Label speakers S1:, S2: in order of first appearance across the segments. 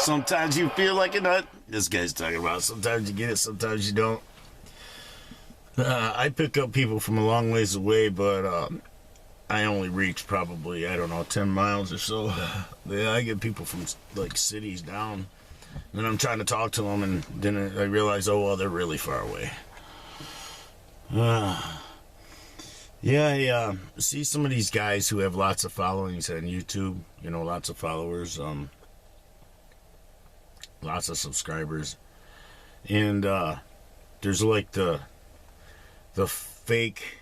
S1: Sometimes you feel like a nut. This guy's talking about sometimes you get it, sometimes you don't. I pick up people from a long ways away, but I only reach probably, I don't know, 10 miles or so. Yeah, I get people from like cities down, and I'm trying to talk to them, and then I realize, oh well, they're really far away. Yeah, I see some of these guys who have lots of followings on YouTube, you know, lots of followers, lots of subscribers, and there's like the fake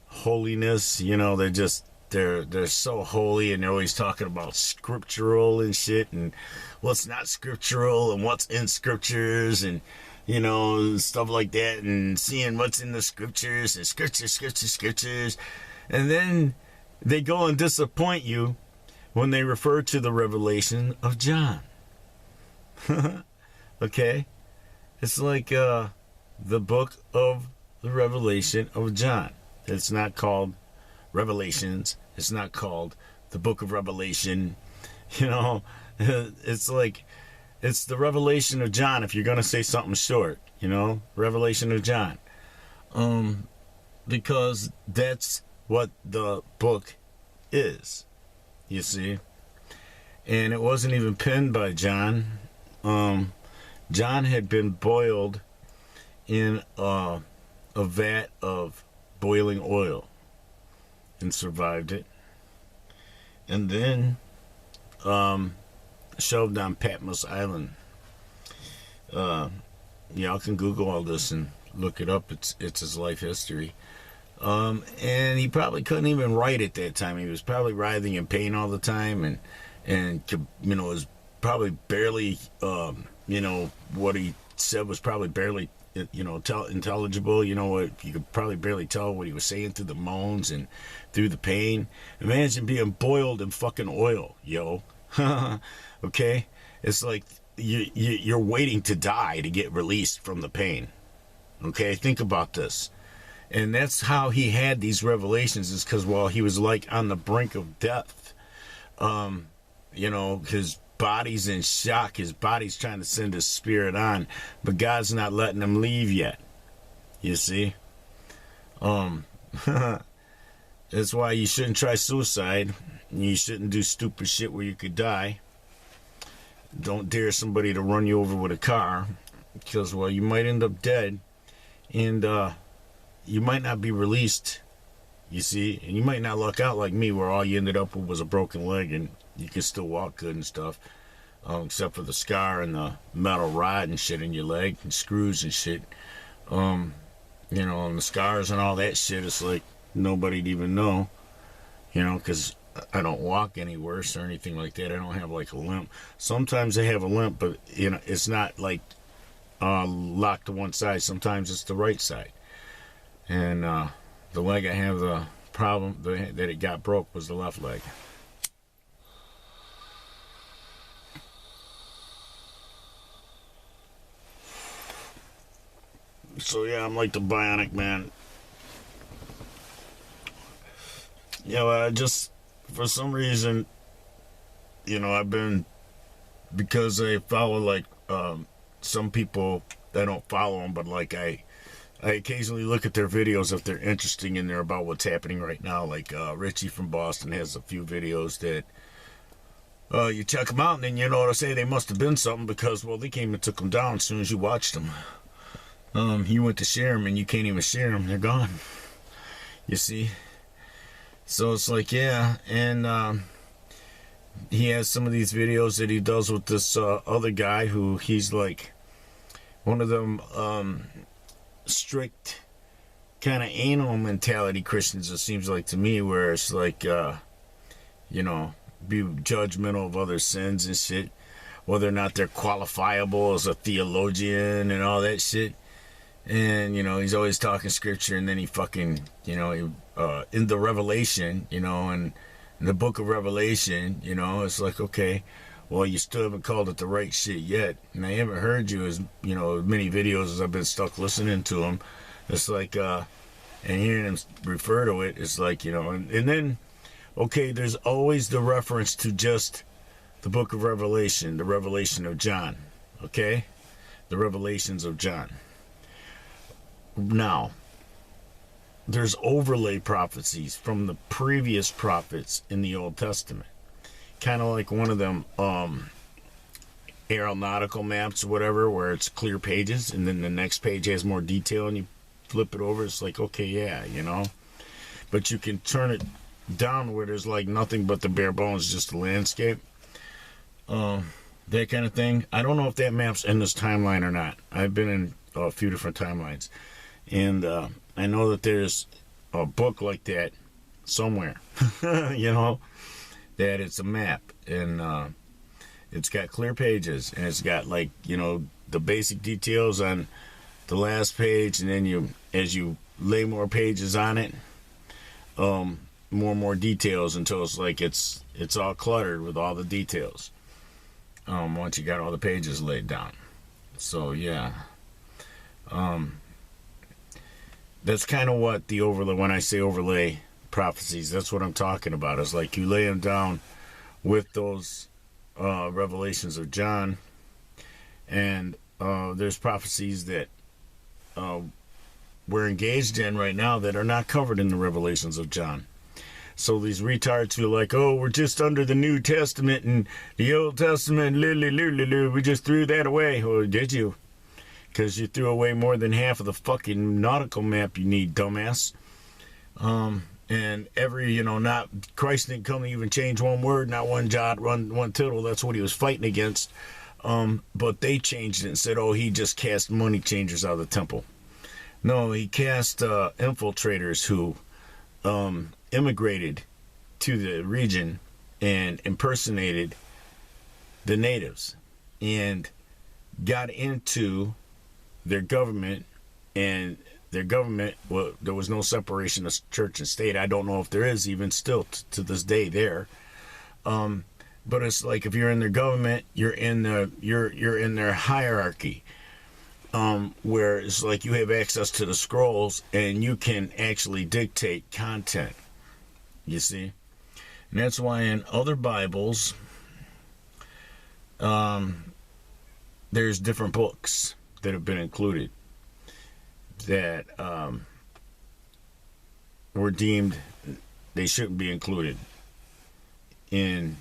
S1: holiness, you know. They're so holy, and they're always talking about scriptural and shit, and what's not scriptural and what's in scriptures, and you know, stuff like that, and seeing what's in the scriptures and scriptures, and then they go and disappoint you when they refer to the revelation of John. Okay, it's like the book of the revelation of John. It's not called Revelations. It's not called the book of Revelation. You know, it's like, it's the revelation of John if you're going to say something short, you know, revelation of John. Because that's what the book is, you see. And it wasn't even penned by John. John had been boiled in a vat of boiling oil and survived it, and then shoved on Patmos Island. Y'all can Google all this and look it up. It's his life history. And he probably couldn't even write at that time. He was probably writhing in pain all the time, and you know, was probably barely, you know, what he said was probably barely, you know, intelligible. You know what? You could probably barely tell what he was saying through the moans and through the pain. Imagine being boiled in fucking oil, yo. Okay, it's like you're waiting to die to get released from the pain. Okay, think about this. And that's how he had these revelations, is because, well, he was like on the brink of death. You know, his body's in shock. His body's trying to send his spirit on, but God's not letting him leave yet. You see? That's why you shouldn't try suicide. You shouldn't do stupid shit where you could die. Don't dare somebody to run you over with a car, because, well, you might end up dead, and you might not be released, you see, and you might not luck out like me, where all you ended up with was a broken leg, and you can still walk good and stuff, except for the scar and the metal rod and shit in your leg and screws and shit. You know, and the scars and all that shit, it's like nobody'd even know, you know, because I don't walk any worse or anything like that. I don't have like a limp. Sometimes I have a limp, but you know, it's not like locked to one side. Sometimes it's the right side. And the leg I have, the problem that it got broke was the left leg. So yeah, I'm like the Bionic Man. You know, I just, for some reason, you know, I've been, because I follow like some people, I don't follow them, but like I occasionally look at their videos if they're interesting and they're about what's happening right now. Like Richie from Boston has a few videos that you check them out, and then you know what I say, they must have been something, because, well, they came and took them down as soon as you watched them. You went to share them and you can't even share them, they're gone. You see? So it's like, yeah, and he has some of these videos that he does with this other guy who, he's like one of them strict kind of anal mentality Christians, it seems like to me, where it's like, you know, be judgmental of other sins and shit, whether or not they're qualifiable as a theologian and all that shit. And, you know, he's always talking scripture, and then he fucking, you know, in the Revelation, you know, and in the book of Revelation, you know, it's like, okay, well, you still haven't called it the right shit yet. And I haven't heard you, as, you know, many videos as I've been stuck listening to him. It's like, and hearing him refer to it, it's like, you know, and then, okay, there's always the reference to just the book of Revelation, the revelation of John. Okay? The revelations of John. Now, there's overlay prophecies from the previous prophets in the Old Testament. Kind of like one of them aeronautical maps or whatever, where it's clear pages, and then the next page has more detail, and you flip it over, it's like, okay, yeah, you know. But you can turn it down where there's like nothing but the bare bones, just the landscape. That kind of thing. I don't know if that map's in this timeline or not. I've been in a few different timelines. And I know that there's a book like that somewhere, you know, that it's a map. And it's got clear pages. And it's got, like, you know, the basic details on the last page. And then as you lay more pages on it, more and more details until it's like it's all cluttered with all the details. Once you got all the pages laid down. So, yeah. That's kind of what the overlay, when I say overlay prophecies, that's what I'm talking about. It's like you lay them down with those revelations of John, and there's prophecies that we're engaged in right now that are not covered in the revelations of John. So these retards feel like, oh, we're just under the New Testament and the Old Testament, we just threw that away. Or did you? Because you threw away more than half of the fucking nautical map you need, dumbass. And every, you know, not, Christ didn't come to even change one word, not one jot, one tittle. That's what he was fighting against. But they changed it and said, oh, he just cast money changers out of the temple. No, he cast infiltrators who immigrated to the region and impersonated the natives and got into their government, and their government, well, there was no separation of church and state. I don't know if there is even still to this day there. But it's like if you're in their government, you're in their hierarchy, where it's like you have access to the scrolls and you can actually dictate content. You see? And that's why in other Bibles, there's different books that have been included that were deemed they shouldn't be included in,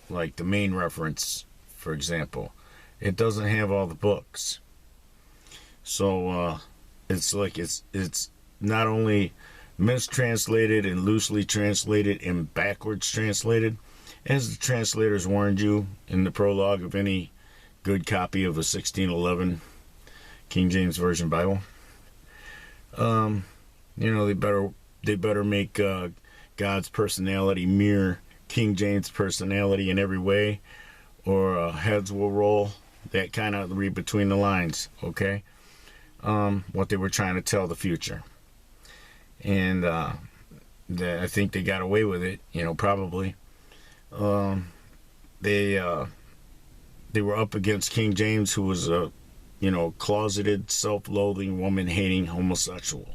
S1: like, the main reference, for example. It doesn't have all the books. So it's like it's not only mistranslated and loosely translated and backwards translated, as the translators warned you in the prologue of any good copy of a 1611 King James Version Bible. You know, they better make God's personality mirror King James' personality in every way, or heads will roll. That kind of read between the lines, okay? What they were trying to tell the future. And I think they got away with it, you know, probably. They were up against King James, who was a, you know, closeted, self-loathing, woman-hating homosexual.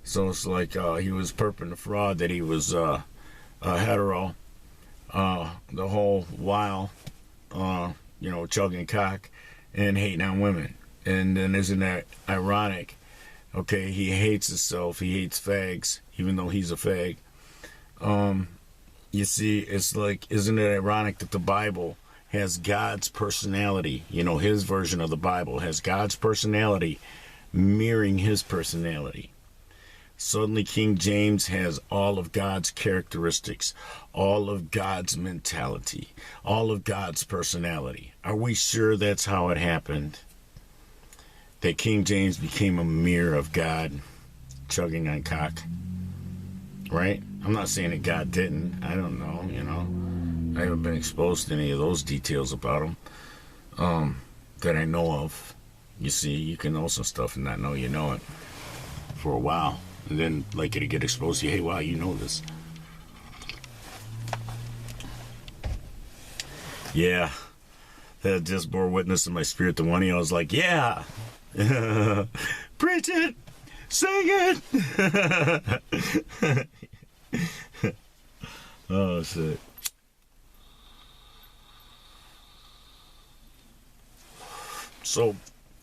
S1: So it's like he was perping the fraud that he was a hetero the whole while, you know, chugging cock and hating on women. And then isn't that ironic? Okay, he hates himself. He hates fags, even though he's a fag. You see, it's like, isn't it ironic that the Bible has God's personality? You know, his version of the Bible has God's personality mirroring his personality. Suddenly, King James has all of God's characteristics, all of God's mentality, all of God's personality. Are we sure that's how it happened? That King James became a mirror of God chugging on cock? Right? I'm not saying that God didn't. I don't know, you know. I haven't been exposed to any of those details about him that I know of. You see, you can know some stuff and not know you know it for a while. And then, like, it'll get exposed to you. Hey, wow, you know this. Yeah. That just bore witness in my spirit to one of you. I was like, yeah. Preach it. Sing it. Oh, shit. So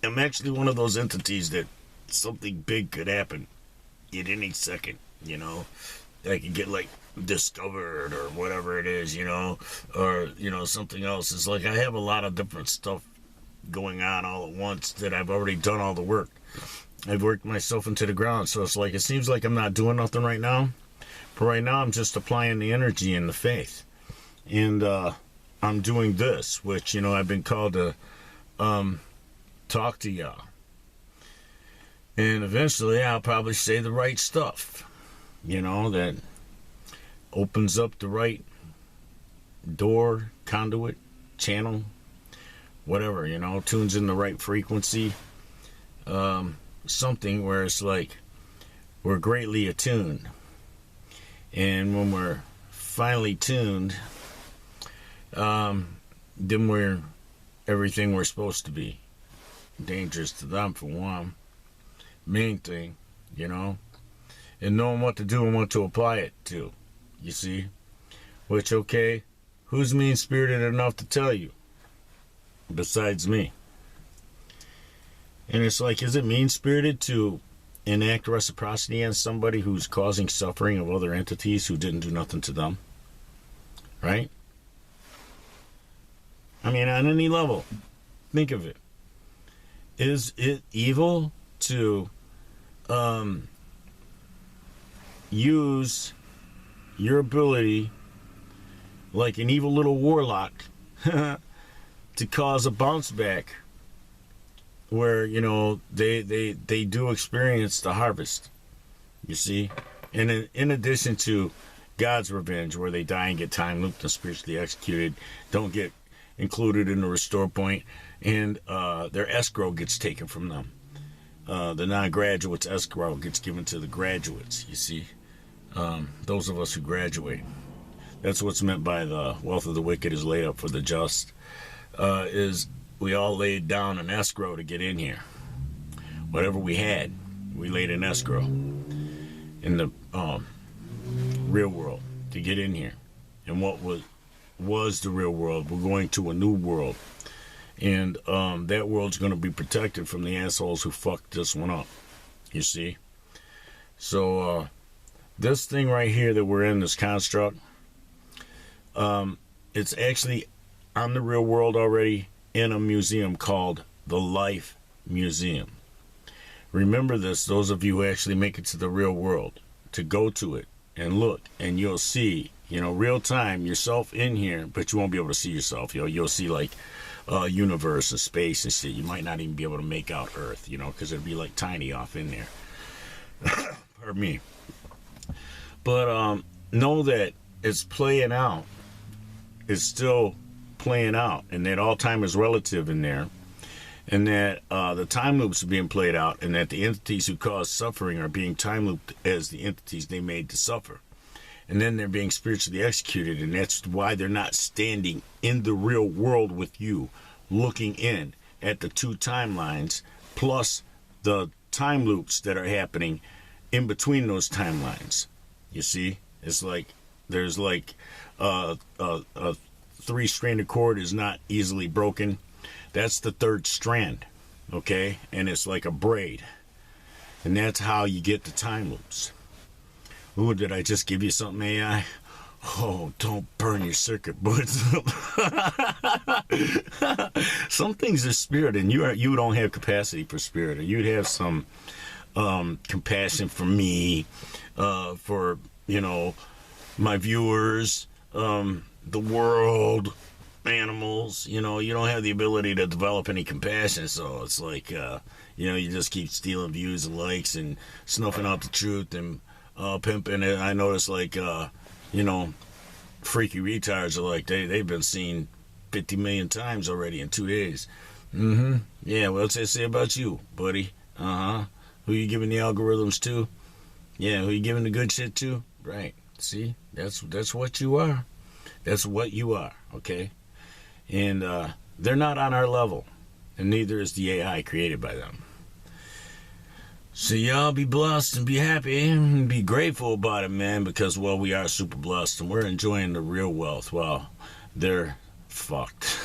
S1: I'm actually one of those entities that something big could happen at any second, you know. I could get like discovered or whatever it is, you know, or, you know, something else. It's like I have a lot of different stuff going on all at once that I've already done all the work. I've worked myself into the ground. So it's like, it seems like I'm not doing nothing right now. But right now I'm just applying the energy and the faith. And I'm doing this, which, you know, I've been called to talk to y'all. And eventually I'll probably say the right stuff, you know, that opens up the right door, conduit, channel, whatever, you know, tunes in the right frequency. Something where it's like we're greatly attuned. And when we're finally tuned, then we're everything we're supposed to be. Dangerous to them, for one. Main thing, you know, and knowing what to do and what to apply it to, you see. Which, okay, who's mean-spirited enough to tell you besides me? And it's like, is it mean-spirited to enact reciprocity on somebody who's causing suffering of other entities who didn't do nothing to them? Right? I mean, on any level, think of it. Is it evil to use your ability like an evil little warlock to cause a bounce back where, you know, they do experience the harvest, you see? And in addition to God's revenge, where they die and get time looped and spiritually executed, don't get included in the restore point, and their escrow gets taken from them. The non-graduates' escrow gets given to the graduates, you see. Those of us who graduate. That's what's meant by the wealth of the wicked is laid up for the just. Is we all laid down an escrow to get in here. Whatever we had, we laid an escrow in the real world to get in here. And what was the real world? We're going to a new world. And that world's going to be protected from the assholes who fucked this one up. You see? So, this thing right here that we're in, this construct, it's actually on the real world already in a museum called the Life Museum. Remember this, those of you who actually make it to the real world, to go to it and look, and you'll see, you know, real time, yourself in here, but you won't be able to see yourself. You'll see, like, universe and space and shit. You might not even be able to make out Earth, you know, because it'd be like tiny off in there. Pardon me. But know that it's playing out. It's still playing out, and that all time is relative in there, and that the time loops are being played out, and that the entities who cause suffering are being time looped as the entities they made to suffer. And then they're being spiritually executed, and that's why they're not standing in the real world with you, looking in at the two timelines, plus the time loops that are happening in between those timelines. You see? It's like, there's like a three-stranded cord is not easily broken. That's the third strand, okay? And it's like a braid. And that's how you get the time loops. Ooh, did I just give you something, AI? Oh, don't burn your circuit boards up. Some things are spirit, and you don't have capacity for spirit, or you'd have some compassion for me, for, you know, my viewers, the world, animals. You know, you don't have the ability to develop any compassion, so it's like, you know, you just keep stealing views and likes and snuffing out the truth and pimping it. I notice, like, you know, freaky retards are like, they've been seen 50 million times already in 2 days. Yeah, what's they say about you, buddy? Who you giving the algorithms to? Yeah, who you giving the good shit to? Right. See, that's what you are. That's what you are, okay? And they're not on our level, and neither is the AI created by them. So y'all be blessed and be happy and be grateful about it, man, because, well, we are super blessed and we're enjoying the real wealth while they're fucked.